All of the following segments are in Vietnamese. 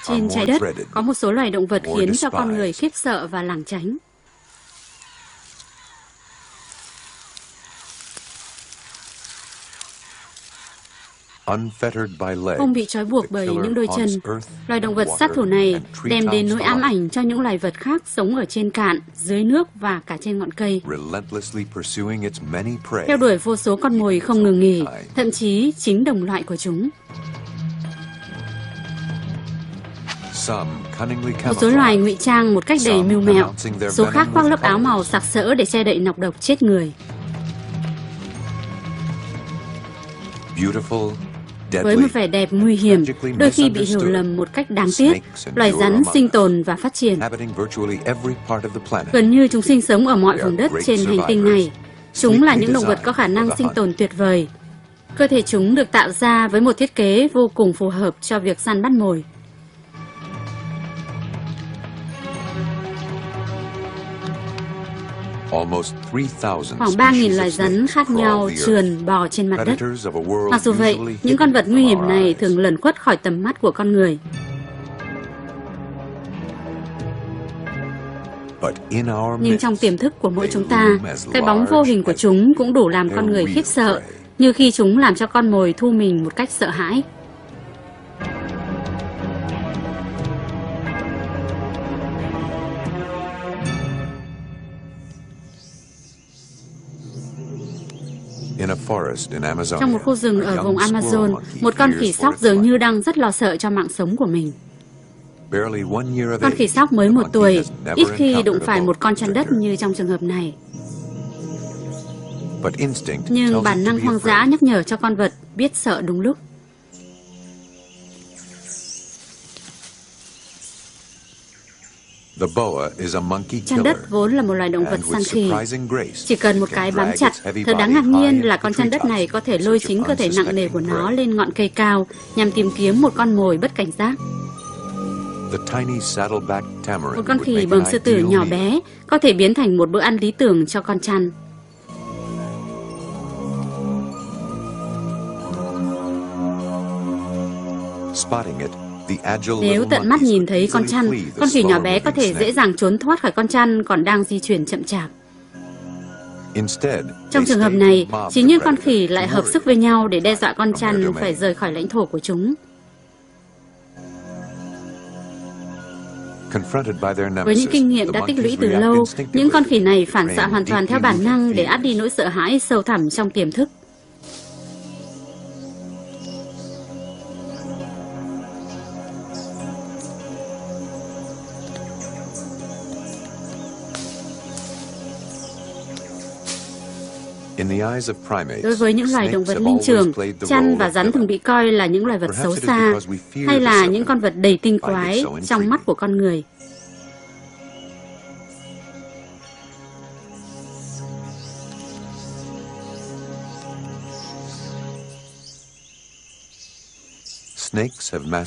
Trên trái đất, có một số loài động vật khiến cho con người khiếp sợ và lảng tránh. Không bị trói buộc bởi những đôi chân, loài động vật sát thủ này đem đến nỗi ám ảnh cho những loài vật khác sống ở trên cạn, dưới nước và cả trên ngọn cây. Theo đuổi vô số con mồi không ngừng nghỉ, thậm chí chính đồng loại của chúng. Một số loài ngụy trang một cách đầy mưu mẹo, số khác khoác lớp áo màu sặc sỡ để che đậy nọc độc chết người. Với một vẻ đẹp nguy hiểm, đôi khi bị hiểu lầm một cách đáng tiếc, loài rắn sinh tồn và phát triển. Gần như chúng sinh sống ở mọi vùng đất trên hành tinh này. Chúng là những động vật có khả năng sinh tồn tuyệt vời. Cơ thể chúng được tạo ra với một thiết kế vô cùng phù hợp cho việc săn bắt mồi. Khoảng 3.000 loài rắn khác nhau trườn bò trên mặt đất. Mặc dù vậy, những con vật nguy hiểm này thường lẩn khuất khỏi tầm mắt của con người. Nhưng trong tiềm thức của mỗi chúng ta, cái bóng vô hình của chúng cũng đủ làm con người khiếp sợ, như khi chúng làm cho con mồi thu mình một cách sợ hãi. Trong một khu rừng ở vùng Amazon, một con khỉ sóc dường như đang rất lo sợ cho mạng sống của mình. Con khỉ sóc mới 1 tuổi, ít khi đụng phải một con chăn đất như trong trường hợp này. Nhưng bản năng hoang dã nhắc nhở cho con vật biết sợ đúng lúc. Chăn đất vốn là một loài động vật săn khỉ. Chỉ cần một cái bám chặt, thật đáng ngạc nhiên là con chăn đất này có thể lôi chính cơ thể nặng nề của nó lên ngọn cây cao nhằm tìm kiếm một con mồi bất cảnh giác. Một con khỉ bờm sư tử nhỏ bé có thể biến thành một bữa ăn lý tưởng cho con chăn. Nếu tận mắt nhìn thấy con chăn, con khỉ nhỏ bé có thể dễ dàng trốn thoát khỏi con chăn còn đang di chuyển chậm chạp. Trong trường hợp này, chính những con khỉ lại hợp sức với nhau để đe dọa con chăn phải rời khỏi lãnh thổ của chúng. Với những kinh nghiệm đã tích lũy từ lâu, những con khỉ này phản xạ hoàn toàn theo bản năng để át đi nỗi sợ hãi sâu thẳm trong tiềm thức. Đối với những loài động vật linh trường, chăn và rắn thường bị coi là những loài vật xấu xa, hay là những con vật đầy tinh quái trong mắt của con người.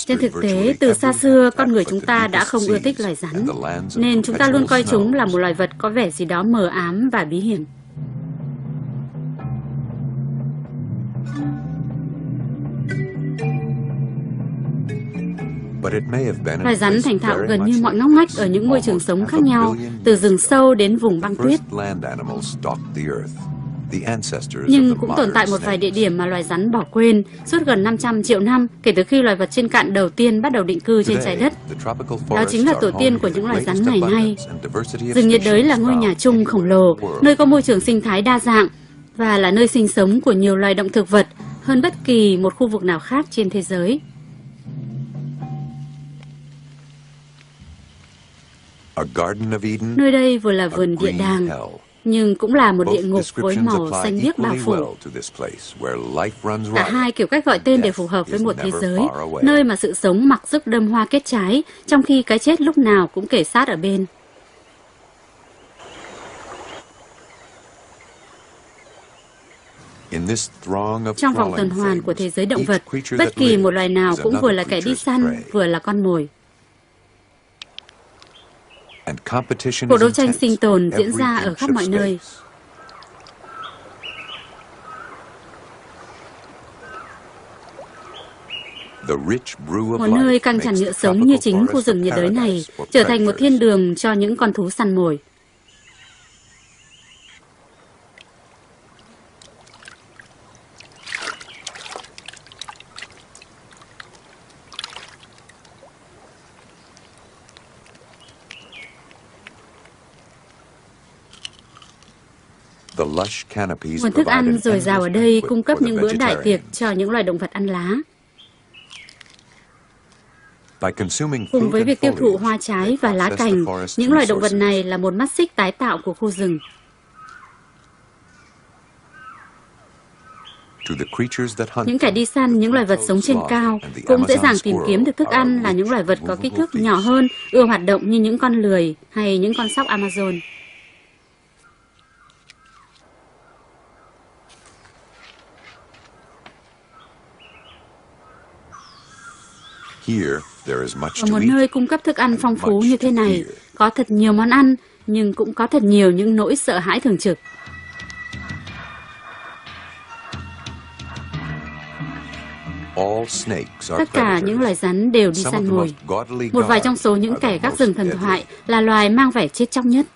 Trên thực tế, từ xa xưa, con người chúng ta đã không ưa thích loài rắn, nên chúng ta luôn coi chúng là một loài vật có vẻ gì đó mờ ám và bí hiểm. Loài rắn thành thạo gần như mọi ngóc ngách ở những môi trường sống khác nhau, từ rừng sâu đến vùng băng tuyết. Nhưng cũng tồn tại một vài địa điểm mà loài rắn bỏ quên suốt gần 500 triệu năm kể từ khi loài vật trên cạn đầu tiên bắt đầu định cư trên trái đất. Đó chính là tổ tiên của những loài rắn ngày nay. Rừng nhiệt đới là ngôi nhà chung khổng lồ, nơi có môi trường sinh thái đa dạng và là nơi sinh sống của nhiều loài động thực vật hơn bất kỳ một khu vực nào khác trên thế giới. Nơi đây vừa là vườn địa đàng, nhưng cũng là một địa ngục với màu xanh biếc bao phủ. Cả hai kiểu cách gọi tên đều phù hợp với một thế giới, nơi mà sự sống mặc sức đơm hoa kết trái, trong khi cái chết lúc nào cũng kề sát ở bên. Trong vòng tuần hoàn của thế giới động vật, bất kỳ một loài nào cũng vừa là kẻ đi săn, vừa là con mồi. Cuộc đấu tranh sinh tồn diễn ra ở khắp mọi nơi. Một nơi căng tràn nhựa sống như chính khu rừng nhiệt đới này trở thành một thiên đường cho những con thú săn mồi. Nguồn thức ăn dồi dào ở đây cung cấp những bữa đại tiệc cho những loài động vật ăn lá. Cùng với việc tiêu thụ hoa trái và lá cành, những loài động vật này là một mắt xích tái tạo của khu rừng. Những kẻ đi săn những loài vật sống trên cao cũng dễ dàng tìm kiếm được thức ăn là những loài vật có kích thước nhỏ hơn, ưa hoạt động như những con lười hay những con sóc Amazon. Ở một nơi cung cấp thức ăn phong phú như thế này, có thật nhiều món ăn, nhưng cũng có thật nhiều những nỗi sợ hãi thường trực. Tất cả những loài rắn đều đi săn mồi. Một vài trong số những kẻ gác rừng thần thoại là loài mang vẻ chết chóc nhất.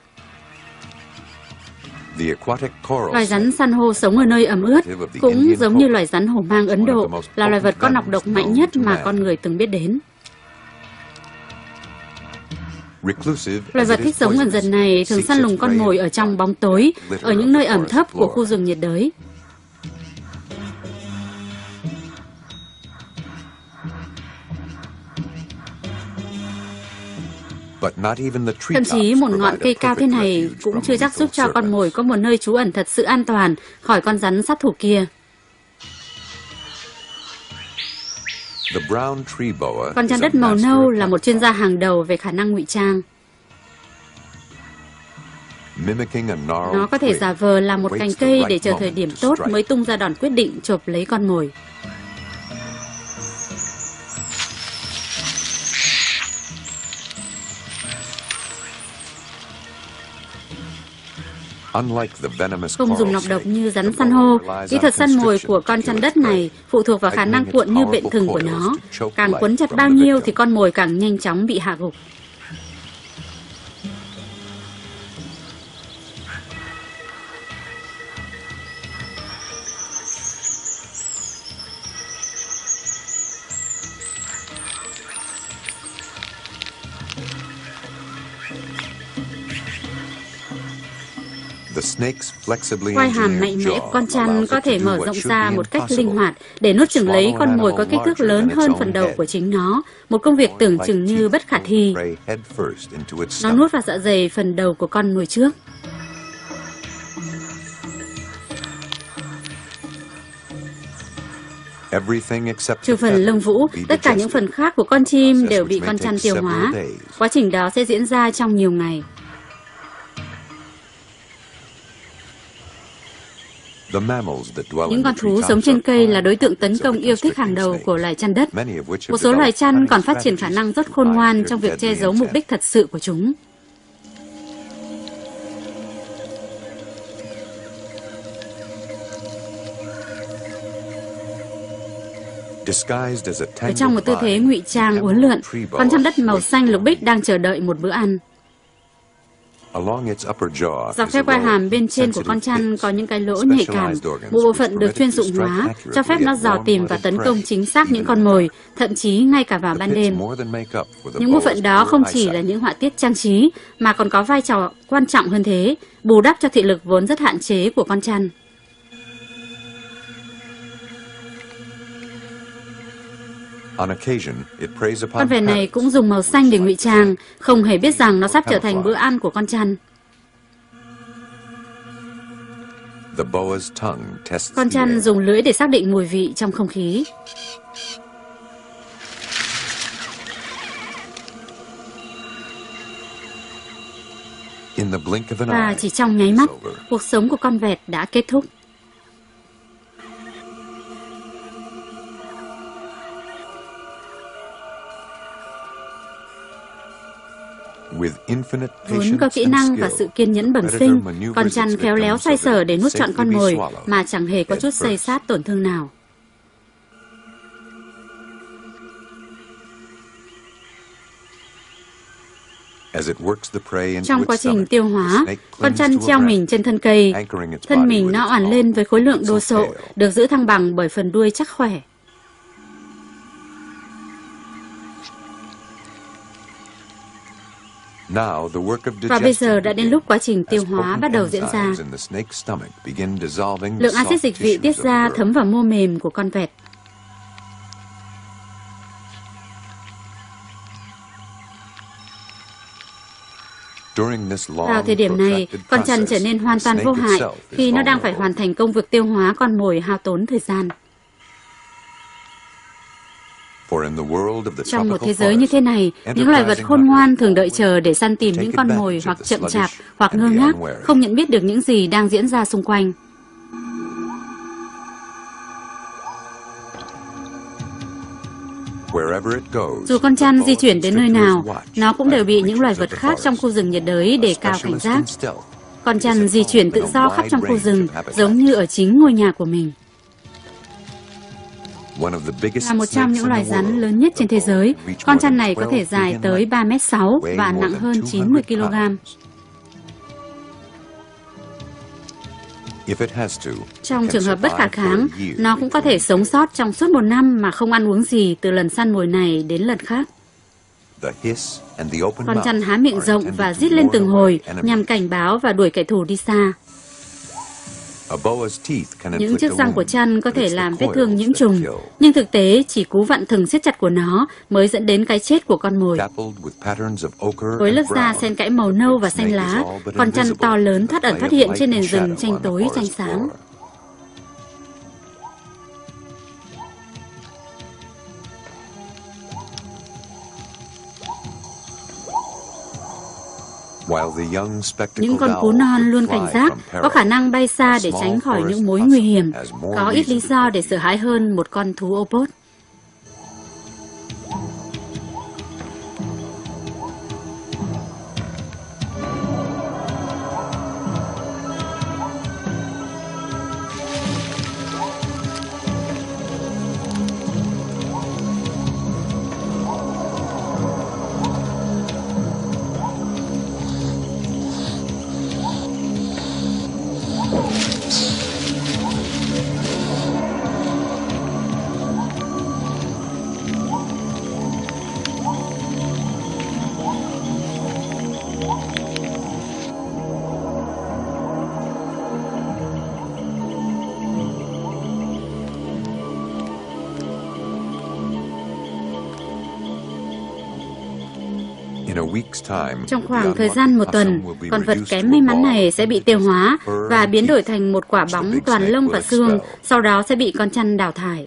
Loài rắn san hô sống ở nơi ẩm ướt, cũng giống như loài rắn hổ mang Ấn Độ, là loài vật có nọc độc mạnh nhất mà con người từng biết đến. Loài vật thích sống ẩn dật này thường săn lùng con mồi ở trong bóng tối, ở những nơi ẩm thấp của khu rừng nhiệt đới. Thậm chí một ngọn cây cao thế này cũng chưa chắc giúp cho con mồi có một nơi trú ẩn thật sự an toàn khỏi con rắn sát thủ kia. Con chăn đất màu nâu là một chuyên gia hàng đầu về khả năng ngụy trang. Nó có thể giả vờ là một cành cây để chờ thời điểm tốt mới tung ra đòn quyết định chộp lấy con mồi. Không dùng nọc độc như rắn san hô, kỹ thuật săn mồi của con chăn đất này phụ thuộc vào khả năng cuộn như bện thừng của nó. Càng quấn chặt bao nhiêu thì con mồi càng nhanh chóng bị hạ gục. Quai hàm mạnh mẽ của con chăn có thể mở rộng ra một cách linh hoạt để nuốt chửng lấy con mồi có kích thước lớn hơn phần đầu của chính nó, một công việc tưởng chừng như bất khả thi. Nó nuốt vào dạ dày phần đầu của con mồi trước. Trừ phần lông vũ, tất cả những phần khác của con chim đều bị con chăn tiêu hóa. Quá trình đó sẽ diễn ra trong nhiều ngày. Những con thú sống trên cây là đối tượng tấn công yêu thích hàng đầu của loài chăn đất. Một số loài chăn còn phát triển khả năng rất khôn ngoan trong việc che giấu mục đích thật sự của chúng. Ở trong một tư thế ngụy trang uốn lượn, con chăn đất màu xanh lục bích đang chờ đợi một bữa ăn. Dọc theo quai hàm bên trên của con chăn có những cái lỗ nhạy cảm, một bộ phận được chuyên dụng hóa, cho phép nó dò tìm và tấn công chính xác những con mồi, thậm chí ngay cả vào ban đêm. Những bộ phận đó không chỉ là những họa tiết trang trí, mà còn có vai trò quan trọng hơn thế, bù đắp cho thị lực vốn rất hạn chế của con chăn. Con vẹt này cũng dùng màu xanh để ngụy trang, không hề biết rằng nó sắp trở thành bữa ăn của con chăn. Con chăn dùng lưỡi để xác định mùi vị trong không khí. Và chỉ trong nháy mắt, cuộc sống của con vẹt đã kết thúc. Vốn có kỹ năng và sự kiên nhẫn bẩm sinh, con chăn khéo léo xoay sở để nuốt trọn con mồi mà chẳng hề có chút xây sát tổn thương nào. Trong quá trình tiêu hóa, con trăn treo mình trên thân cây, thân mình nó oằn lên với khối lượng đồ sộ, được giữ thăng bằng bởi phần đuôi chắc khỏe. Và bây giờ đã đến lúc quá trình tiêu hóa bắt đầu diễn ra. Lượng axit dịch vị tiết ra thấm vào mô mềm của con vẹt. Vào thời điểm này, con trăn trở nên hoàn toàn vô hại khi nó đang phải hoàn thành công việc tiêu hóa con mồi hao tốn thời gian. Trong một thế giới như thế này, những loài vật khôn ngoan thường đợi chờ để săn tìm những con mồi hoặc chậm chạp hoặc ngơ ngác, không nhận biết được những gì đang diễn ra xung quanh. Dù con trăn di chuyển đến nơi nào, nó cũng đều bị những loài vật khác trong khu rừng nhiệt đới đề cao cảnh giác. Con trăn di chuyển tự do khắp trong khu rừng, giống như ở chính ngôi nhà của mình. Là một trong những loài rắn lớn nhất trên thế giới, con trăn này có thể dài tới 3,6 m và nặng hơn 90 kg. Trong trường hợp bất khả kháng, nó cũng có thể sống sót trong suốt 1 năm mà không ăn uống gì từ lần săn mồi này đến lần khác. Con trăn há miệng rộng và rít lên từng hồi nhằm cảnh báo và đuổi kẻ thù đi xa. Những chiếc răng của trăn có thể làm vết thương nhiễm trùng, nhưng thực tế chỉ cú vặn thừng siết chặt của nó mới dẫn đến cái chết của con mồi. Với lớp da xen kẽ màu nâu và xanh lá, con trăn to lớn thoát ẩn thoát hiện trên nền rừng tranh tối tranh sáng. Những con cú non luôn cảnh giác, có khả năng bay xa để tránh khỏi những mối nguy hiểm, có ít lý do để sợ hãi hơn một con thú ô pốt. Trong khoảng thời gian 1 tuần, con vật kém may mắn này sẽ bị tiêu hóa và biến đổi thành một quả bóng toàn lông và xương, sau đó sẽ bị con trăn đào thải.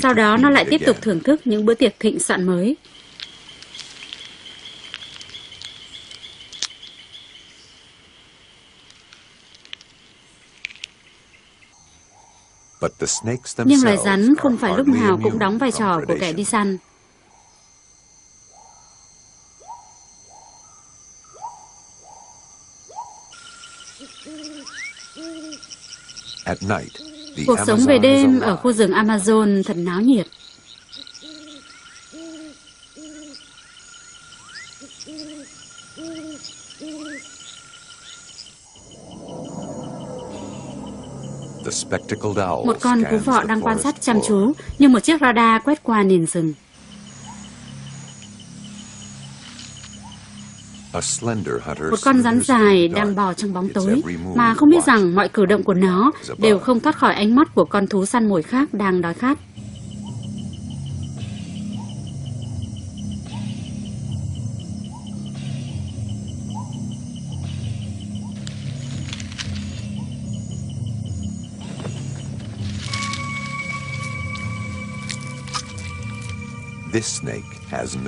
Sau đó nó lại tiếp tục thưởng thức những bữa tiệc thịnh soạn mới. Nhưng loài rắn không phải lúc nào cũng đóng vai trò của kẻ đi săn. Cuộc sống về đêm ở khu rừng Amazon thật náo nhiệt. Một con cú vọ đang quan sát chăm chú, như một chiếc radar quét qua nền rừng. Một con rắn dài đang bò trong bóng tối, mà không biết rằng mọi cử động của nó đều không thoát khỏi ánh mắt của con thú săn mồi khác đang đói khát.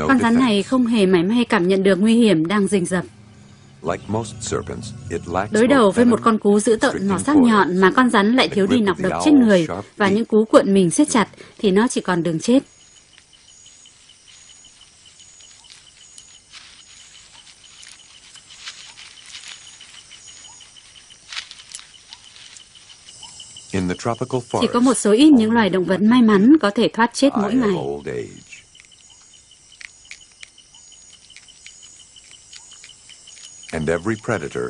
Con rắn này không hề mảy may cảm nhận được nguy hiểm đang rình rập. Đối đầu với một con cú dữ tợn mỏ sắc nhọn mà con rắn lại thiếu đi nọc độc chết người và những cú cuộn mình siết chặt thì nó chỉ còn đường chết. Chỉ có một số ít những loài động vật may mắn có thể thoát chết mỗi ngày.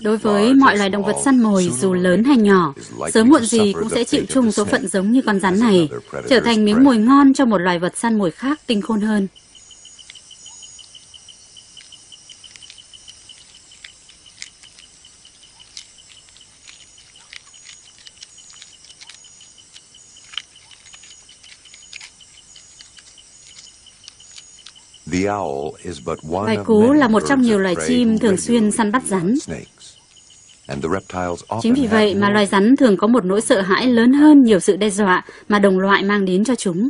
Đối với mọi loài động vật săn mồi, dù lớn hay nhỏ, sớm muộn gì cũng sẽ chịu chung số phận giống như con rắn này, trở thành miếng mồi ngon cho một loài vật săn mồi khác tinh khôn hơn. Loài cú là một trong nhiều loài chim thường xuyên săn bắt rắn. Chính vì vậy mà loài rắn thường có một nỗi sợ hãi lớn hơn nhiều sự đe dọa mà đồng loại mang đến cho chúng.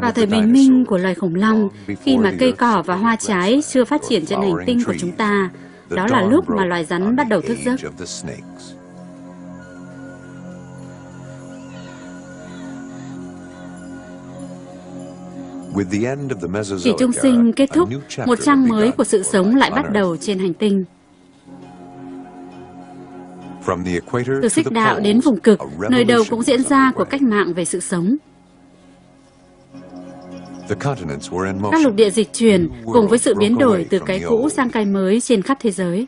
Vào thời bình minh của loài khủng long, khi mà cây cỏ và hoa trái chưa phát triển trên hành tinh của chúng ta, đó là lúc mà loài rắn bắt đầu thức giấc. Kỷ trung sinh kết thúc, một trang mới của sự sống lại bắt đầu trên hành tinh. Từ xích đạo đến vùng cực, nơi đâu cũng diễn ra cuộc cách mạng về sự sống. Các lục địa dịch chuyển cùng với sự biến đổi từ cái cũ sang cái mới trên khắp thế giới.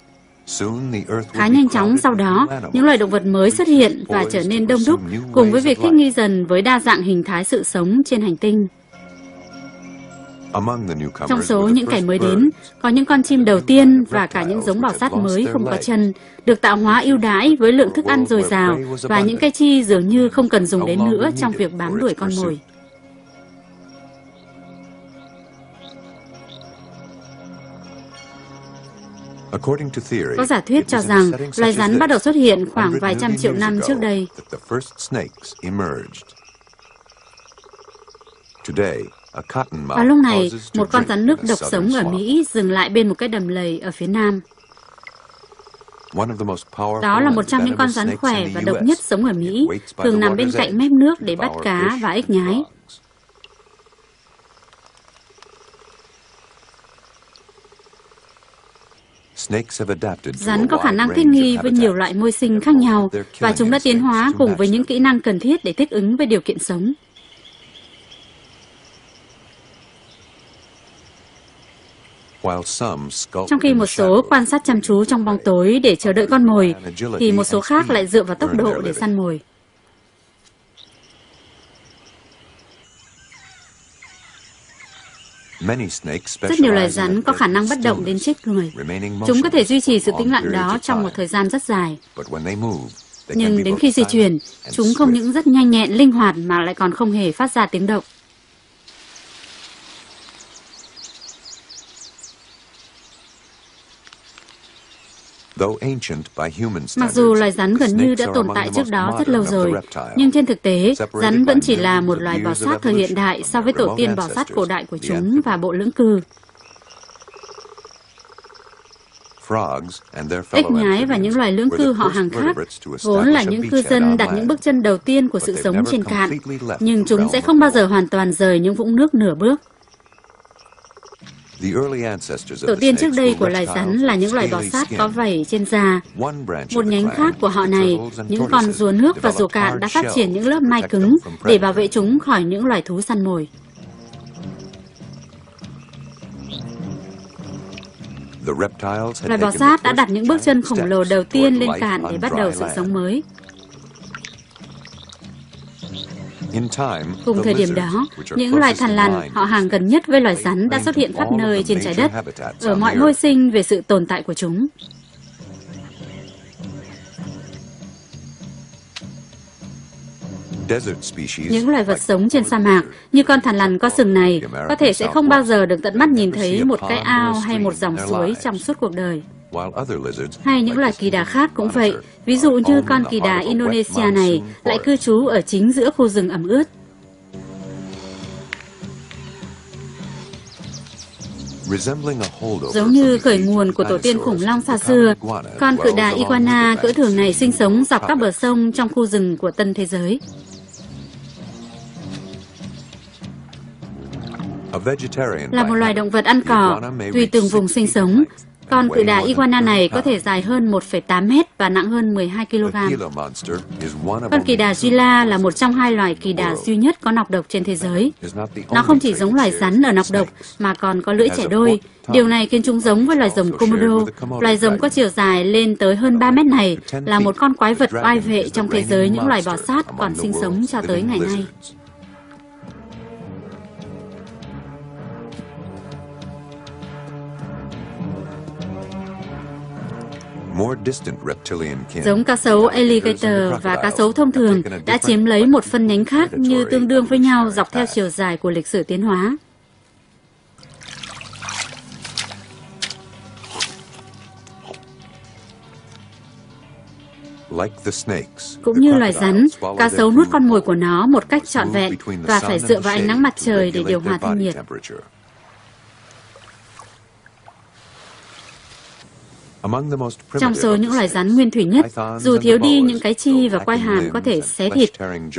Khá nhanh chóng sau đó, những loài động vật mới xuất hiện và trở nên đông đúc cùng với việc thích nghi dần với đa dạng hình thái sự sống trên hành tinh. Trong số những kẻ mới đến, có những con chim đầu tiên và cả những giống bò sát mới không có chân, được tạo hóa ưu đãi với lượng thức ăn dồi dào và những cái chi dường như không cần dùng đến nữa trong việc bám đuổi con mồi. Có giả thuyết cho rằng loài rắn bắt đầu xuất hiện khoảng vài trăm triệu năm trước đây. Vào lúc này, một con rắn nước độc sống ở Mỹ dừng lại bên một cái đầm lầy ở phía nam. Đó là một trong những con rắn khỏe và độc nhất sống ở Mỹ, thường nằm bên cạnh mép nước để bắt cá và ếch nhái. Rắn có khả năng thích nghi với nhiều loại môi sinh khác nhau và chúng đã tiến hóa cùng với những kỹ năng cần thiết để thích ứng với điều kiện sống. Trong khi một số quan sát chăm chú trong bóng tối để chờ đợi con mồi, thì một số khác lại dựa vào tốc độ để săn mồi. Rất nhiều loài rắn có khả năng bất động đến chết người. Chúng có thể duy trì sự tĩnh lặng đó trong một thời gian rất dài. Nhưng đến khi di chuyển, chúng không những rất nhanh nhẹn, linh hoạt mà lại còn không hề phát ra tiếng động. Mặc dù loài rắn gần như đã tồn tại trước đó rất lâu rồi, nhưng trên thực tế, rắn vẫn chỉ là một loài bò sát thời hiện đại so với tổ tiên bò sát cổ đại của chúng và bộ lưỡng cư. Ếch nhái và những loài lưỡng cư họ hàng khác vốn là những cư dân đặt những bước chân đầu tiên của sự sống trên cạn, nhưng chúng sẽ không bao giờ hoàn toàn rời những vũng nước nửa bước. Tổ tiên trước đây của loài rắn là những loài bò sát có vảy trên da. Một nhánh khác của họ này, những con rùa nước và rùa cạn đã phát triển những lớp mai cứng để bảo vệ chúng khỏi những loài thú săn mồi. Loài bò sát đã đặt những bước chân khổng lồ đầu tiên lên cạn để bắt đầu sự sống mới. Cùng thời điểm đó, những loài thằn lằn, họ hàng gần nhất với loài rắn đã xuất hiện khắp nơi trên trái đất, ở mọi môi sinh về sự tồn tại của chúng. Những loài vật sống trên sa mạc, như con thằn lằn có sừng này, có thể sẽ không bao giờ được tận mắt nhìn thấy một cái ao hay một dòng suối trong suốt cuộc đời. Hay những loài kỳ đà khác cũng vậy, ví dụ như con kỳ đà Indonesia này lại cư trú ở chính giữa khu rừng ẩm ướt. Giống như khởi nguồn của tổ tiên khủng long xa xưa, con cự đà iguana cỡ thường này sinh sống dọc các bờ sông trong khu rừng của Tân Thế Giới. Là một loài động vật ăn cỏ, tùy từng vùng sinh sống, con cự đà iguana này có thể dài hơn 1,8 mét và nặng hơn 12 kg. Con kỳ đà Gila là một trong hai loài kỳ đà duy nhất có nọc độc trên thế giới. Nó không chỉ giống loài rắn ở nọc độc mà còn có lưỡi chẻ đôi. Điều này khiến chúng giống với loài rồng Komodo. Loài rồng có chiều dài lên tới hơn 3 mét này là một con quái vật oai vệ trong thế giới những loài bò sát còn sinh sống cho tới ngày nay. Giống cá sấu alligator và cá sấu thông thường đã chiếm lấy một phân nhánh khác như tương đương với nhau dọc theo chiều dài của lịch sử tiến hóa. Cũng như loài rắn, cá sấu nuốt con mồi của nó một cách trọn vẹn và phải dựa vào ánh nắng mặt trời để điều hòa thân nhiệt. Trong số những loài rắn nguyên thủy nhất, dù thiếu đi những cái chi và quai hàm có thể xé thịt,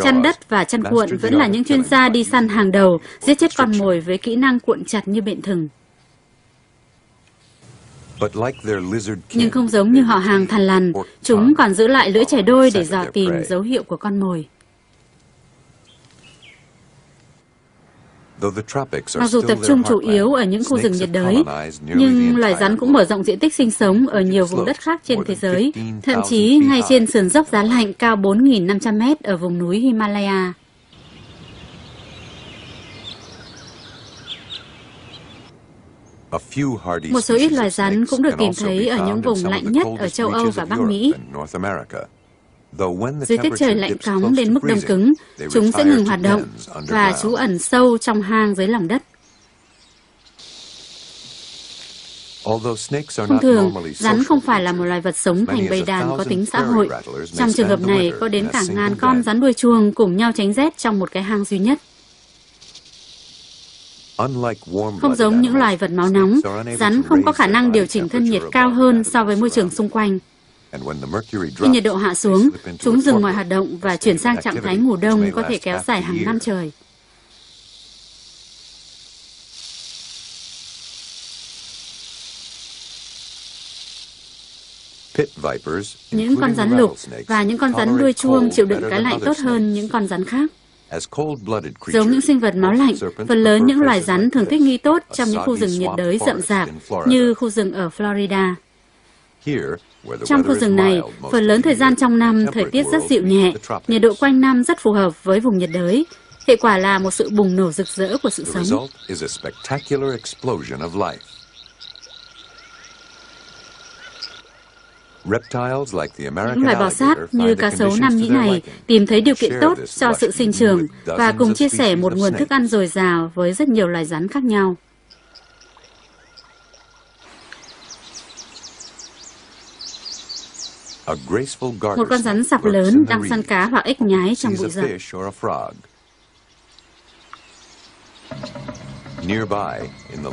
chăn đất và chăn cuộn vẫn là những chuyên gia đi săn hàng đầu, giết chết con mồi với kỹ năng cuộn chặt như bện thừng. Nhưng không giống như họ hàng thằn lằn, chúng còn giữ lại lưỡi chẻ đôi để dò tìm dấu hiệu của con mồi. Mặc dù tập trung chủ yếu ở những khu rừng nhiệt đới, nhưng loài rắn cũng mở rộng diện tích sinh sống ở nhiều vùng đất khác trên thế giới, thậm chí ngay trên sườn dốc giá lạnh cao 4.500 mét ở vùng núi Himalaya. Một số ít loài rắn cũng được tìm thấy ở những vùng lạnh nhất ở châu Âu và Bắc Mỹ. Dưới tiết trời lạnh cóng đến mức đông cứng, chúng sẽ ngừng hoạt động và trú ẩn sâu trong hang dưới lòng đất. Thông thường, rắn không phải là một loài vật sống thành bầy đàn có tính xã hội. Trong trường hợp này, có đến cả ngàn con rắn đuôi chuông cùng nhau tránh rét trong một cái hang duy nhất. Không giống những loài vật máu nóng, rắn không có khả năng điều chỉnh thân nhiệt cao hơn so với môi trường xung quanh. Khi nhiệt độ hạ xuống, chúng dừng mọi hoạt động và chuyển sang trạng thái ngủ đông có thể kéo dài hàng năm trời. Những con rắn lục và những con rắn đuôi chuông chịu đựng cái lạnh tốt hơn những con rắn khác. Giống những sinh vật máu lạnh, phần lớn những loài rắn thường thích nghi tốt trong những khu rừng nhiệt đới rậm rạp như khu rừng ở Florida. Trong khu rừng này, phần lớn thời gian trong năm thời tiết rất dịu nhẹ, nhiệt độ quanh năm rất phù hợp với vùng nhiệt đới. Hệ quả là một sự bùng nổ rực rỡ của sự sống. Những loài bò sát như cá sấu Nam Mỹ này tìm thấy điều kiện tốt cho sự sinh trưởng và cùng chia sẻ một nguồn thức ăn dồi dào với rất nhiều loài rắn khác nhau. Một con rắn sọc lớn đang săn cá hoặc ếch nhái trong bụi rậm.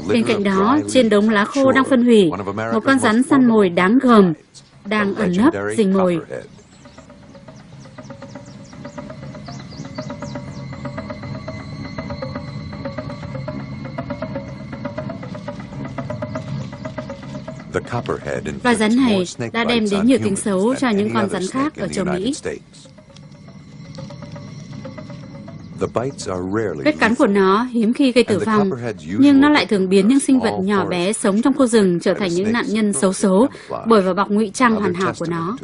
Bên cạnh đó, trên đống lá khô đang phân hủy, một con rắn săn mồi đáng gờm đang ẩn nấp rình mồi. Loài rắn này đã đem đến nhiều tiếng xấu cho những con rắn khác ở châu Mỹ. Vết cắn của nó hiếm khi gây tử vong, nhưng nó lại thường biến những sinh vật nhỏ bé sống trong khu rừng trở thành những nạn nhân xấu số bởi vỏ bọc ngụy trang hoàn hảo của nó.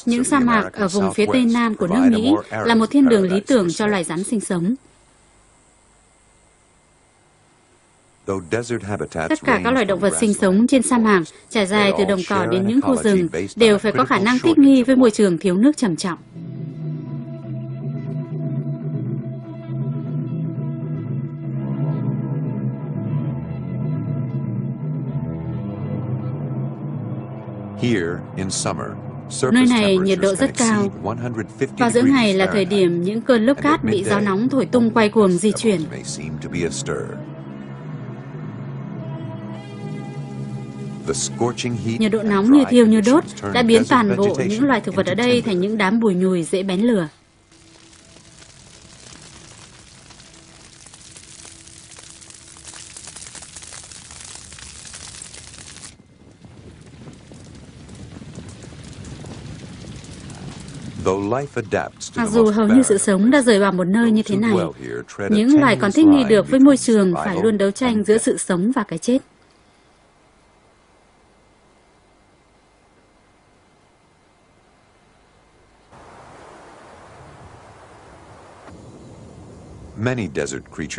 Những sa mạc ở vùng phía tây nam của nước Mỹ là một thiên đường lý tưởng cho loài rắn sinh sống. Tất cả các loài động vật sinh sống trên sa mạc, trải dài từ đồng cỏ đến những khu rừng, đều phải có khả năng thích nghi với môi trường thiếu nước trầm trọng. Nơi này nhiệt độ rất cao. Vào giữa ngày là thời điểm những cơn lốc cát bị gió nóng thổi tung quay cuồng di chuyển. Nhiệt độ nóng như thiêu như đốt đã biến toàn bộ những loài thực vật ở đây thành những đám bùi nhùi dễ bén lửa. Mặc dù hầu như sự sống đã rời vào một nơi như thế này, những loài còn thích nghi được với môi trường phải luôn đấu tranh giữa sự sống và cái chết.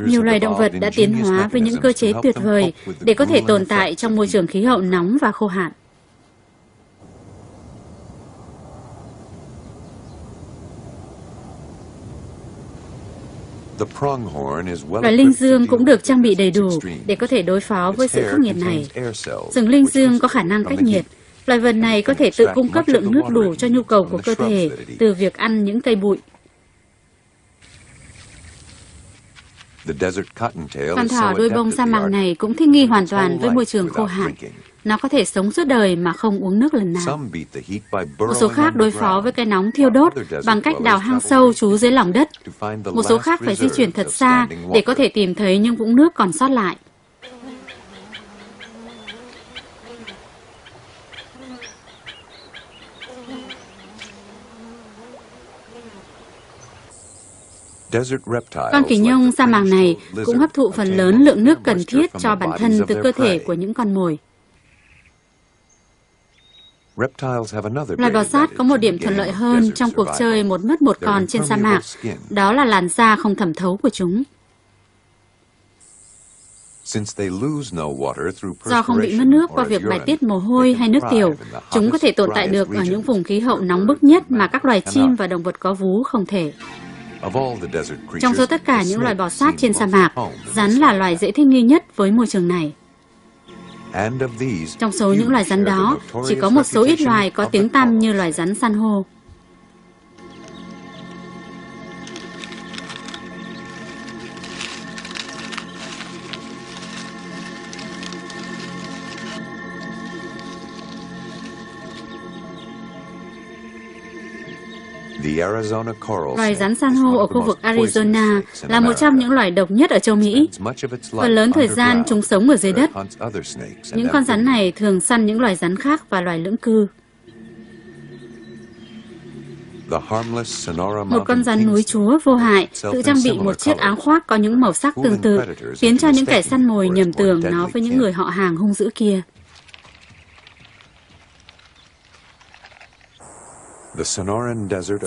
Nhiều loài động vật đã tiến hóa với những cơ chế tuyệt vời để có thể tồn tại trong môi trường khí hậu nóng và khô hạn. Loài linh dương cũng được trang bị đầy đủ để có thể đối phó với sự khắc nghiệt này. Rừng linh dương có khả năng cách nhiệt. Loài vật này có thể tự cung cấp lượng nước đủ cho nhu cầu của cơ thể từ việc ăn những cây bụi. Con thỏ đuôi bông sa mạc này cũng thích nghi hoàn toàn với môi trường khô hạn. Nó có thể sống suốt đời mà không uống nước lần nào. Một số khác đối phó với cái nóng thiêu đốt bằng cách đào hang sâu trú dưới lòng đất. Một số khác phải di chuyển thật xa để có thể tìm thấy những vũng nước còn sót lại. Con khỉ nhông sa mạc này cũng hấp thụ phần lớn lượng nước cần thiết cho bản thân từ cơ thể của những con mồi. Loài bò sát có một điểm thuận lợi hơn trong cuộc chơi một mất một còn trên sa mạc, đó là làn da không thẩm thấu của chúng. Do không bị mất nước qua việc bài tiết mồ hôi hay nước tiểu, chúng có thể tồn tại được ở những vùng khí hậu nóng bức nhất mà các loài chim và động vật có vú không thể. Trong số tất cả những loài bò sát trên sa mạc, rắn là loài dễ thích nghi nhất với môi trường này. Trong số những loài rắn đó, chỉ có một số ít loài có tiếng tăm như loài rắn san hô. Loài rắn san hô ở khu vực Arizona là một trong những loài độc nhất ở châu Mỹ. Phần lớn thời gian chúng sống ở dưới đất. Những con rắn này thường săn những loài rắn khác và loài lưỡng cư. Một con rắn núi chúa vô hại tự trang bị một chiếc áo khoác có những màu sắc tương tự, khiến cho những kẻ săn mồi nhầm tưởng nó với những người họ hàng hung dữ kia.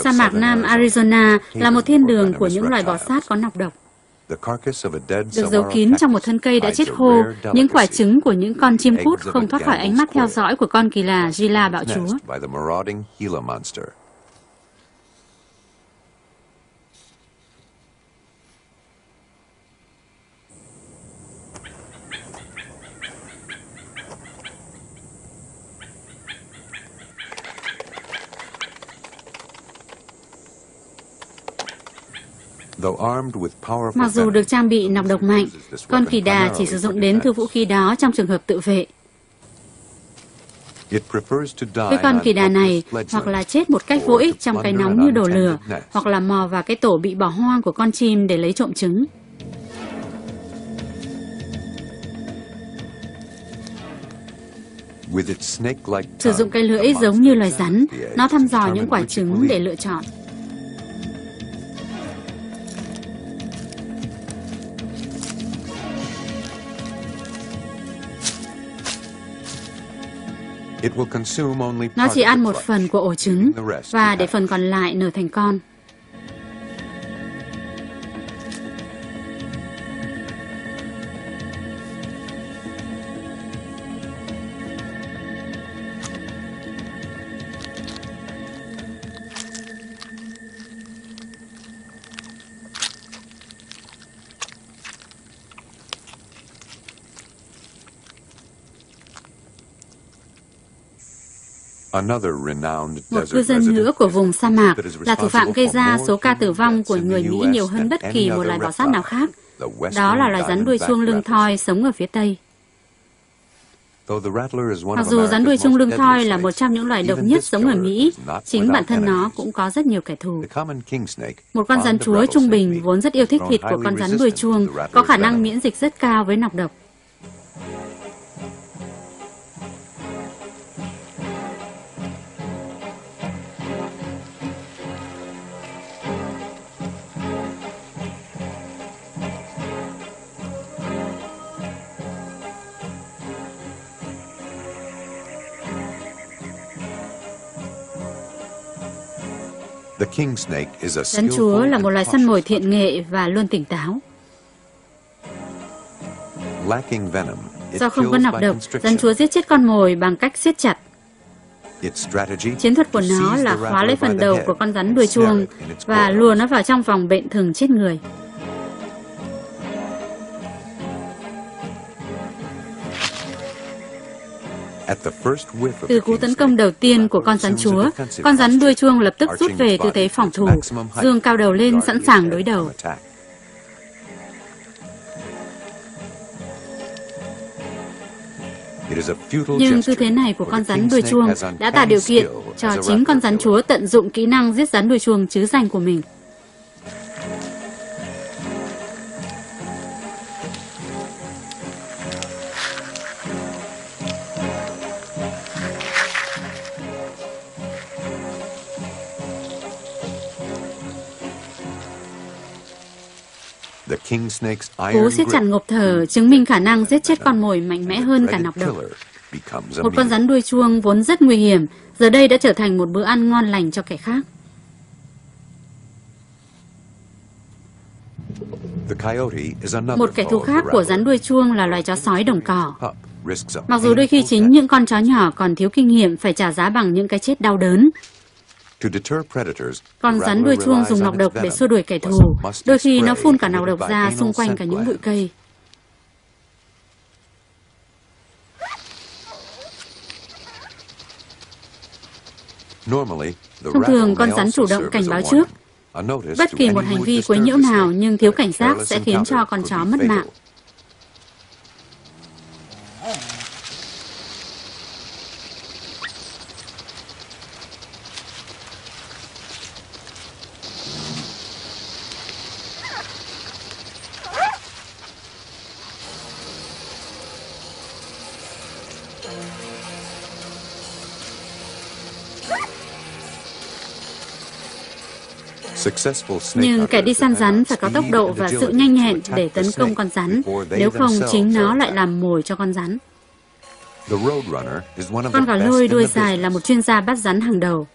Sa mạc Nam Arizona là một thiên đường của những loài bò sát có nọc độc. Được giấu kín trong một thân cây đã chết khô, những quả trứng của những con chim cút không thoát khỏi ánh mắt theo dõi của con kỳ là Gila bạo chúa. Mặc dù được trang bị nọc độc mạnh, con kỳ đà chỉ sử dụng đến thứ vũ khí đó trong trường hợp tự vệ. Với con kỳ đà này, hoặc là chết một cách vô ích trong cái nóng như đổ lửa, hoặc là mò vào cái tổ bị bỏ hoang của con chim để lấy trộm trứng. Sử dụng cái lưỡi giống như loài rắn, nó thăm dò những quả trứng để lựa chọn. Nó chỉ ăn một phần của ổ trứng và để phần còn lại nở thành con. Một cư dân nữa của vùng sa mạc là thủ phạm gây ra số ca tử vong của người Mỹ nhiều hơn bất kỳ một loài bò sát nào khác. Đó là loài rắn đuôi chuông lưng thoi sống ở phía Tây. Mặc dù rắn đuôi chuông lưng thoi là một trong những loài độc nhất sống ở Mỹ, chính bản thân nó cũng có rất nhiều kẻ thù. Một con rắn chúa trung bình vốn rất yêu thích thịt của con rắn đuôi chuông, có khả năng miễn dịch rất cao với nọc độc. Rắn chúa là một loài săn mồi thiện nghệ và luôn tỉnh táo. Do không có nọc độc, rắn chúa giết chết con mồi bằng cách siết chặt. Chiến thuật của nó là khóa lấy phần đầu của con rắn đuôi chuông và lùa nó vào trong vòng bệnh thường chết người. Từ cú tấn công đầu tiên của con rắn chúa, con rắn đuôi chuông lập tức rút về tư thế phòng thủ, dương cao đầu lên sẵn sàng đối đầu. Nhưng tư thế này của con rắn đuôi chuông đã tạo điều kiện cho chính con rắn chúa tận dụng kỹ năng giết rắn đuôi chuông trứ danh của mình. Cú siết chặt ngộp thở chứng minh khả năng giết chết con mồi mạnh mẽ hơn cả nọc độc. Một con rắn đuôi chuông vốn rất nguy hiểm, giờ đây đã trở thành một bữa ăn ngon lành cho kẻ khác. Một kẻ thù khác của rắn đuôi chuông là loài chó sói đồng cỏ. Mặc dù đôi khi chính những con chó nhỏ còn thiếu kinh nghiệm phải trả giá bằng những cái chết đau đớn. Con rắn đuôi chuông dùng nọc độc để xua đuổi kẻ thù, đôi khi nó phun cả nọc độc ra xung quanh cả những bụi cây. Thông thường con rắn chủ động cảnh báo trước. Bất kỳ một hành vi quấy nhiễu nào nhưng thiếu cảnh giác sẽ khiến cho con chó mất mạng. Nhưng kẻ đi săn rắn phải có tốc độ và sự nhanh nhẹn để tấn công con rắn, nếu không chính nó lại làm mồi cho con rắn. Con gà lôi đuôi dài là một chuyên gia bắt rắn hàng đầu.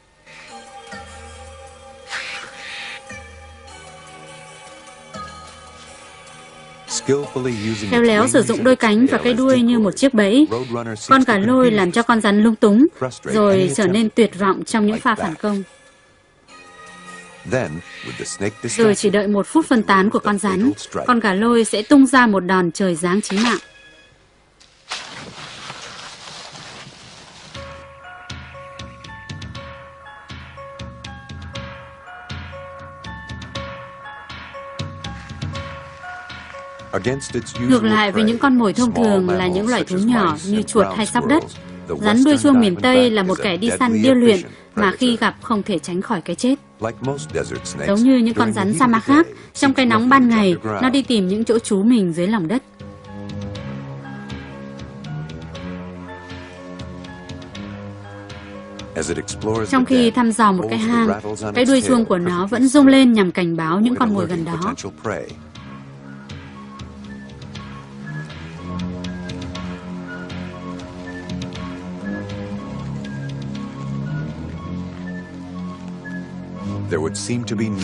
Khéo léo sử dụng đôi cánh và cái đuôi như một chiếc bẫy, con gà lôi làm cho con rắn lung túng, rồi trở nên tuyệt vọng trong những pha phản công. Rồi chỉ đợi 1 phút phân tán của con gà lôi sẽ tung ra một đòn trời giáng chí mạng. Ngược lại với những con mồi thông thường là những loài thú nhỏ như chuột hay sóc đất, rắn đuôi chuông miền Tây là một kẻ đi săn điêu luyện mà khi gặp không thể tránh khỏi cái chết. Giống như những con rắn sa mạc khác, trong cái nóng ban ngày, nó đi tìm những chỗ trú mình dưới lòng đất. Trong khi thăm dò một cái hang, cái đuôi chuông của nó vẫn rung lên nhằm cảnh báo những con mồi gần đó.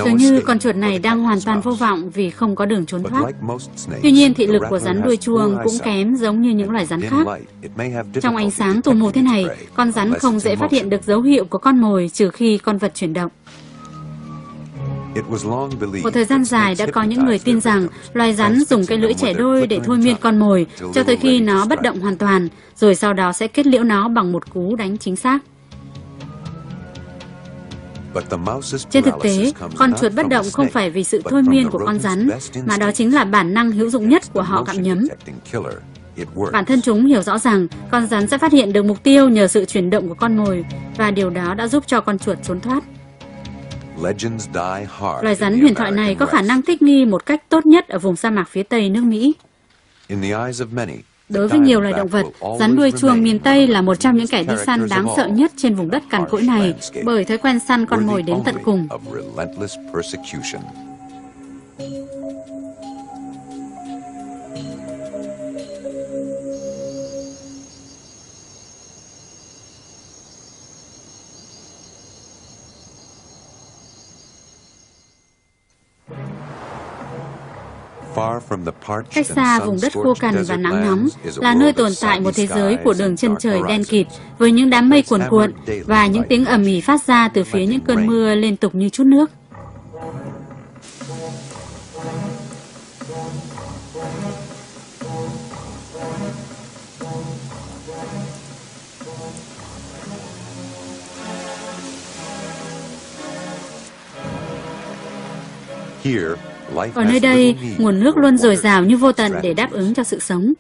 Dường như con chuột này đang hoàn toàn vô vọng vì không có đường trốn thoát. Tuy nhiên, thị lực của rắn đuôi chuông cũng kém giống như những loài rắn khác. Trong ánh sáng tù mù thế này, con rắn không dễ phát hiện được dấu hiệu của con mồi trừ khi con vật chuyển động. Một thời gian dài đã có những người tin rằng loài rắn dùng cái lưỡi chẻ đôi để thôi miên con mồi cho tới khi nó bất động hoàn toàn, rồi sau đó sẽ kết liễu nó bằng một cú đánh chính xác. Trên thực tế, con chuột bất động không phải vì sự thôi miên của con rắn, mà đó chính là bản năng hữu dụng nhất của họ gặm nhấm. Bản thân chúng hiểu rõ rằng con rắn sẽ phát hiện được mục tiêu nhờ sự chuyển động của con mồi, và điều đó đã giúp cho con chuột trốn thoát. Loài rắn huyền thoại này có khả năng thích nghi một cách tốt nhất ở vùng sa mạc phía Tây nước Mỹ. Đối với nhiều loài động vật, rắn đuôi chuông miền Tây là một trong những kẻ đi săn đáng sợ nhất trên vùng đất cằn cỗi này, bởi thói quen săn con mồi đến tận cùng. Cách xa vùng đất khô cằn và nắng nóng là nơi tồn tại một thế giới của đường chân trời đen kịt với những đám mây cuồn cuộn và những tiếng ầm ĩ phát ra từ phía những cơn mưa liên tục như trút nước. Ở nơi đây, nguồn nước luôn dồi dào như vô tận để đáp ứng cho sự sống.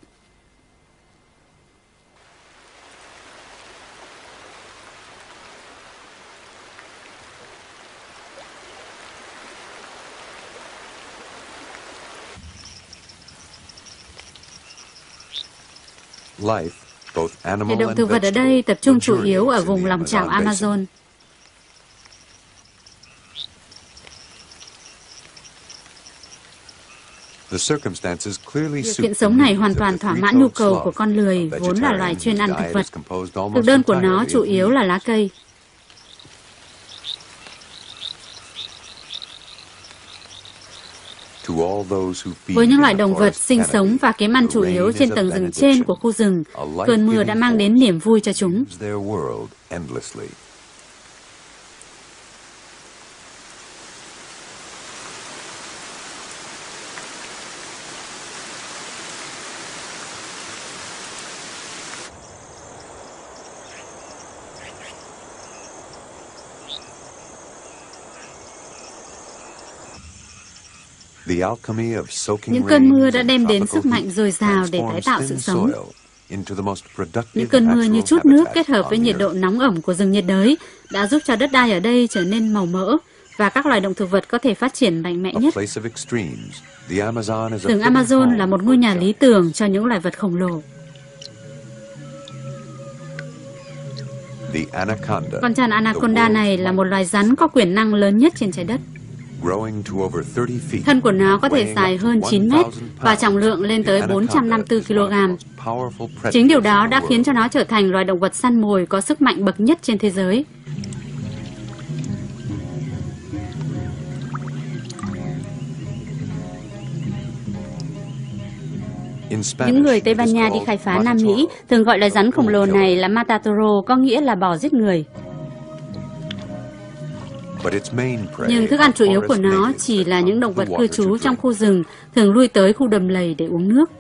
Hệ động thực vật ở đây tập trung chủ yếu ở vùng lòng chảo Amazon. Điều kiện sống này hoàn toàn thỏa mãn nhu cầu của con lười, vốn là loài chuyên ăn thực vật. Thực đơn của nó chủ yếu là lá cây. Với những loài động vật sinh sống và kiếm ăn chủ yếu trên tầng rừng trên của khu rừng, cơn mưa đã mang đến niềm vui cho chúng. Những cơn mưa đã đem đến sức mạnh dồi dào để tái tạo sự sống. Những cơn mưa như trút nước kết hợp với nhiệt độ nóng ẩm của rừng nhiệt đới đã giúp cho đất đai ở đây trở nên màu mỡ và các loài động thực vật có thể phát triển mạnh mẽ nhất. Rừng Amazon là một ngôi nhà lý tưởng cho những loài vật khổng lồ. Con trăn anaconda này là một loài rắn có quyền năng lớn nhất trên trái đất. Thân của nó có thể dài hơn 9 mét và trọng lượng lên tới 454 kg. Chính điều đó đã khiến cho nó trở thành loài động vật săn mồi có sức mạnh bậc nhất trên thế giới. Những người Tây Ban Nha đi khai phá Nam Mỹ thường gọi loài rắn khổng lồ này là matador, có nghĩa là bò giết người. Nhưng thức ăn chủ yếu của nó chỉ là những động vật cư trú trong khu rừng, thường lui tới khu đầm lầy để uống nước.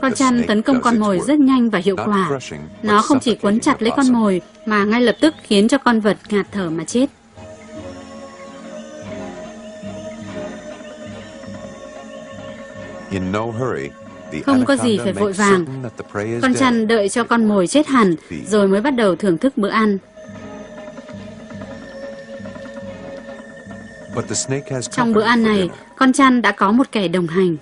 Con trăn tấn công con mồi rất nhanh và hiệu quả. Nó không chỉ quấn chặt lấy con mồi mà ngay lập tức khiến cho con vật ngạt thở mà chết. Không có gì phải vội vàng. Con trăn đợi cho con mồi chết hẳn rồi mới bắt đầu thưởng thức bữa ăn. Trong bữa ăn này, con trăn đã có một kẻ đồng hành.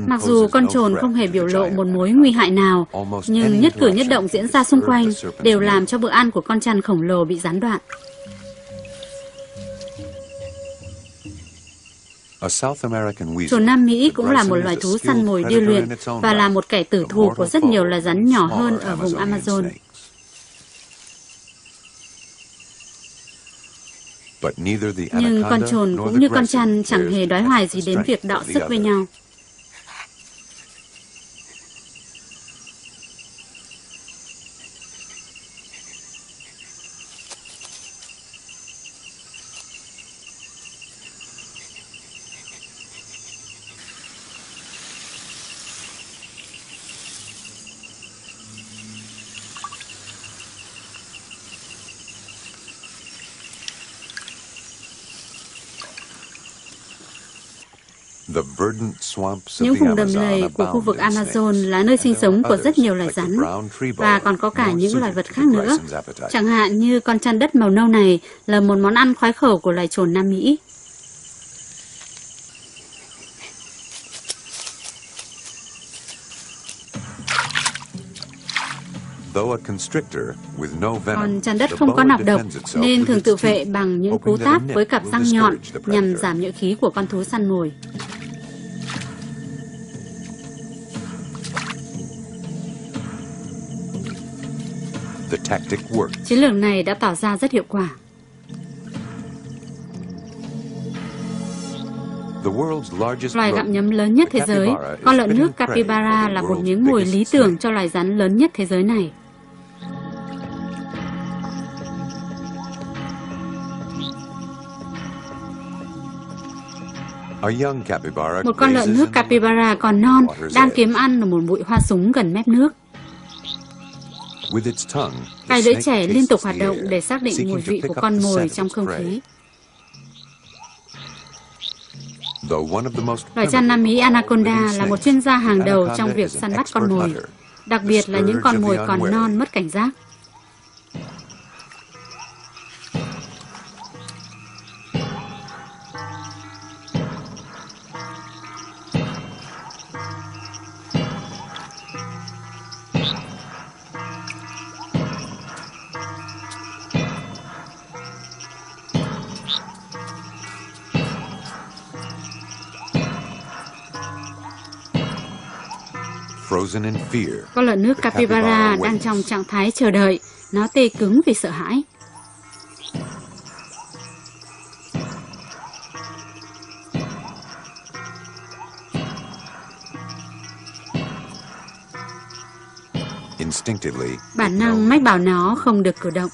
Mặc dù con trồn không hề biểu lộ một mối nguy hại nào, nhưng nhất cử nhất động diễn ra xung quanh đều làm cho bữa ăn của con trăn khổng lồ bị gián đoạn. Trồn Nam Mỹ cũng là một loài thú săn mồi điêu luyện và là một kẻ tử thù của rất nhiều loài rắn nhỏ hơn ở vùng Amazon. Nhưng con trồn cũng như con trăn chẳng hề đoái hoài gì đến việc đọ sức với nhau. Những vùng đầm lầy của khu vực Amazon là nơi sinh sống của rất nhiều loài rắn, và còn có cả những loài vật khác nữa. Chẳng hạn như con chăn đất màu nâu này là một món ăn khoái khẩu của loài chồn Nam Mỹ. Con chăn đất không có nọc độc nên thường tự vệ bằng những cú táp với cặp răng nhọn nhằm giảm nhuệ khí của con thú săn mồi. Chiến lược này đã tỏ ra rất hiệu quả. Loài gặm nhấm lớn nhất thế giới, con lợn nước capybara là một miếng mồi lý tưởng cho loài rắn lớn nhất thế giới này. Một con lợn nước capybara còn non đang kiếm ăn ở một bụi hoa súng gần mép nước. Cái lưỡi trẻ liên tục hoạt động để xác định mùi vị của con mồi trong không khí. Loài chăn Nam Mỹ anaconda là một chuyên gia hàng đầu trong việc săn bắt con mồi, đặc biệt là những con mồi còn non mất cảnh giác. Con lợn nước capybara đang trong trạng thái chờ đợi, nó tê cứng vì sợ hãi. Bản năng mách bảo nó không được cử động.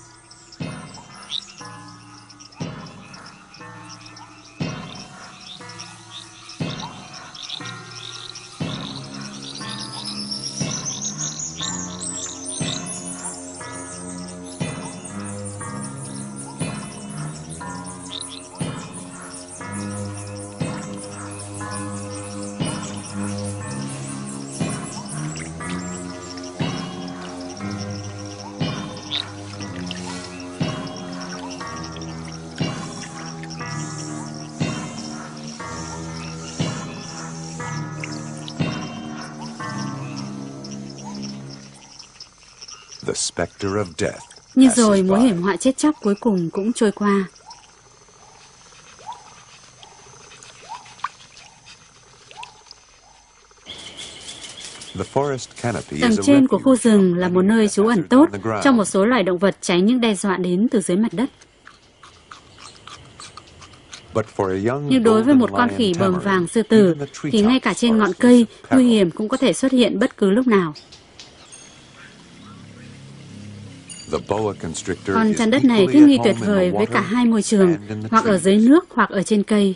Nhưng rồi mối hiểm họa chết chóc cuối cùng cũng trôi qua. Tầng trên của khu rừng là một nơi trú ẩn tốt cho một số loài động vật tránh những đe dọa đến từ dưới mặt đất. Nhưng đối với một con khỉ bờm vàng sư tử thì ngay cả trên ngọn cây, nguy hiểm cũng có thể xuất hiện bất cứ lúc nào. Con chăn đất này thích nghi tuyệt vời với cả hai môi trường, hoặc ở dưới nước hoặc ở trên cây.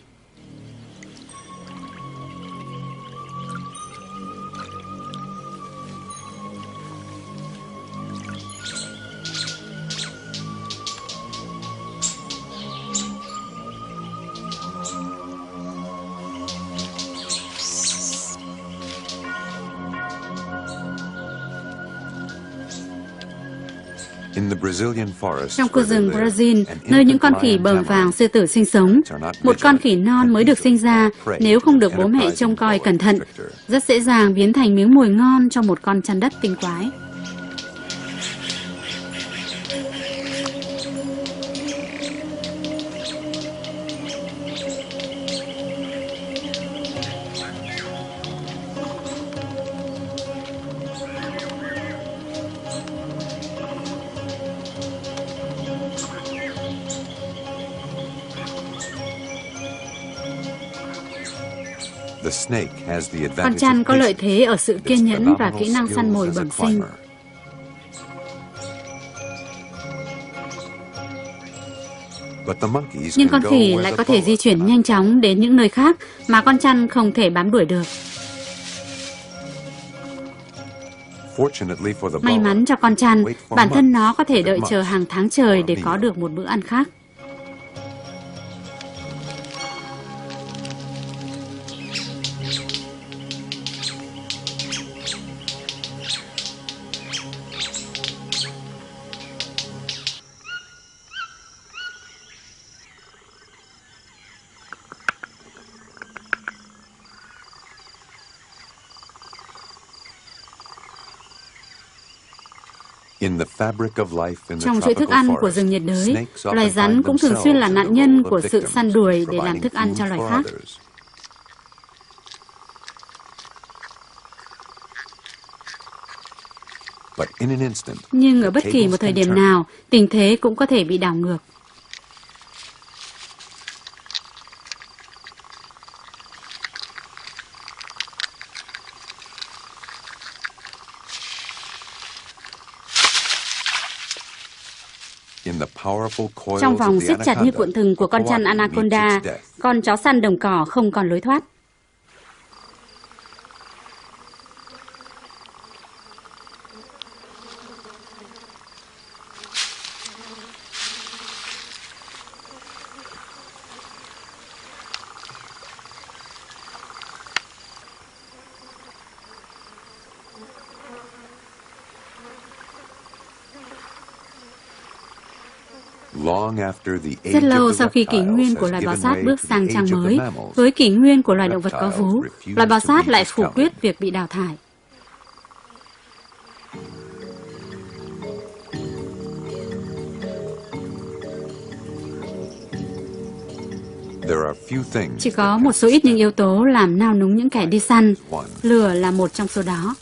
Trong khu rừng Brazil, nơi những con khỉ bờm vàng sư tử sinh sống, một con khỉ non mới được sinh ra nếu không được bố mẹ trông coi cẩn thận, rất dễ dàng biến thành miếng mồi ngon cho một con chăn đất tinh quái. Con chăn có lợi thế ở sự kiên nhẫn và kỹ năng săn mồi bẩm sinh. Nhưng con khỉ lại có thể di chuyển nhanh chóng đến những nơi khác mà con chăn không thể bám đuổi được. May mắn cho con chăn, bản thân nó có thể đợi chờ hàng tháng trời để có được một bữa ăn khác. Trong chuỗi thức ăn của rừng nhiệt đới, loài rắn cũng thường xuyên là nạn nhân của sự săn đuổi để làm thức ăn cho loài khác. Nhưng ở bất kỳ một thời điểm nào, tình thế cũng có thể bị đảo ngược. Trong vòng siết chặt như cuộn thừng của con chăn anaconda, con chó săn đồng cỏ không còn lối thoát. Rất lâu sau khi kỷ nguyên của loài bò sát bước sang trang mới, với kỷ nguyên của loài động vật có vú, loài bò sát lại phủ quyết việc bị đào thải. Chỉ có một số ít những yếu tố làm nao núng những kẻ đi săn, lửa là một trong số đó.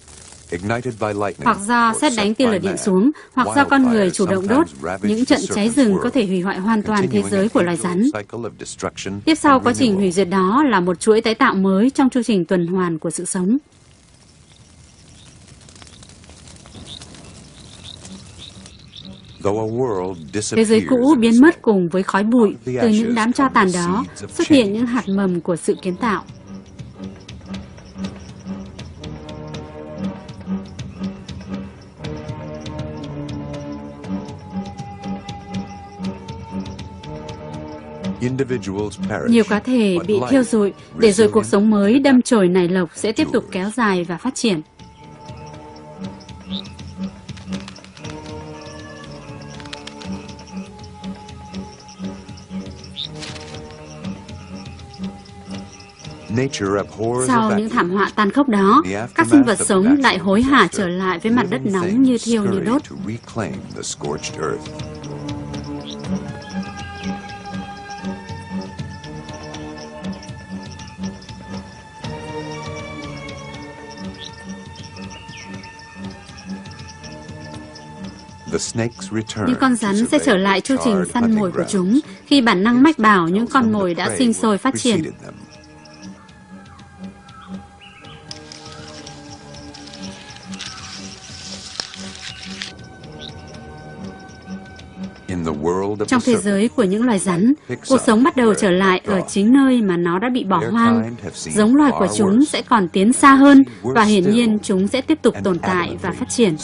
Hoặc do sét đánh tia lửa điện xuống, hoặc do con người chủ động đốt, những trận cháy rừng có thể hủy hoại hoàn toàn thế giới của loài rắn. Tiếp sau quá trình hủy diệt đó là một chuỗi tái tạo mới trong chu trình tuần hoàn của sự sống. Thế giới cũ biến mất cùng với khói bụi, từ những đám tro tàn đó xuất hiện những hạt mầm của sự kiến tạo. Nhiều cá thể bị thiêu rụi, để rồi cuộc sống mới đâm chồi nảy lộc sẽ tiếp tục kéo dài và phát triển. Sau những thảm họa tàn khốc đó, các sinh vật sống lại hối hả trở lại với mặt đất nóng như thiêu như đốt. Những con rắn sẽ trở lại chu trình săn mồi của chúng khi bản năng mách bảo những con mồi đã sinh sôi phát triển. Trong thế giới của những loài rắn, cuộc sống bắt đầu trở lại ở chính nơi mà nó đã bị bỏ hoang. Giống loài của chúng sẽ còn tiến xa hơn và hiển nhiên chúng sẽ tiếp tục tồn tại và phát triển.